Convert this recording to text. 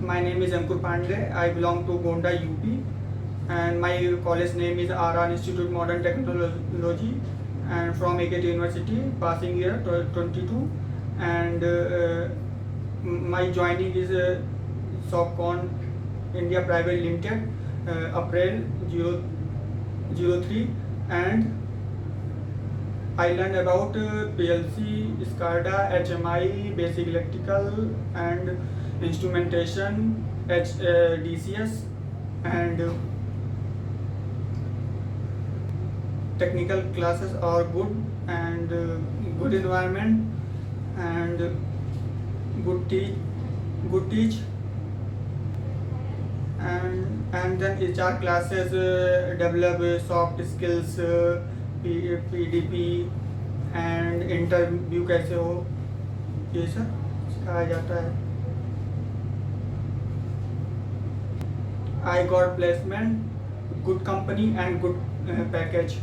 My name is Ankur Pandey. I belong to Gonda, UP, and my college name is RR Institute Modern Technology, and from AKT University, passing year 22, and my joining is Sofcon India Pvt Ltd, April 03, and I learned about PLC, SCADA, HMI, basic electrical and instrumentation, DCS, and technical classes are good, and good environment, and good teach, and then HR classes develop soft skills, PDP, and interview कैसे हो, ये सब सिखाया जाता है. I got placement, good company and good package.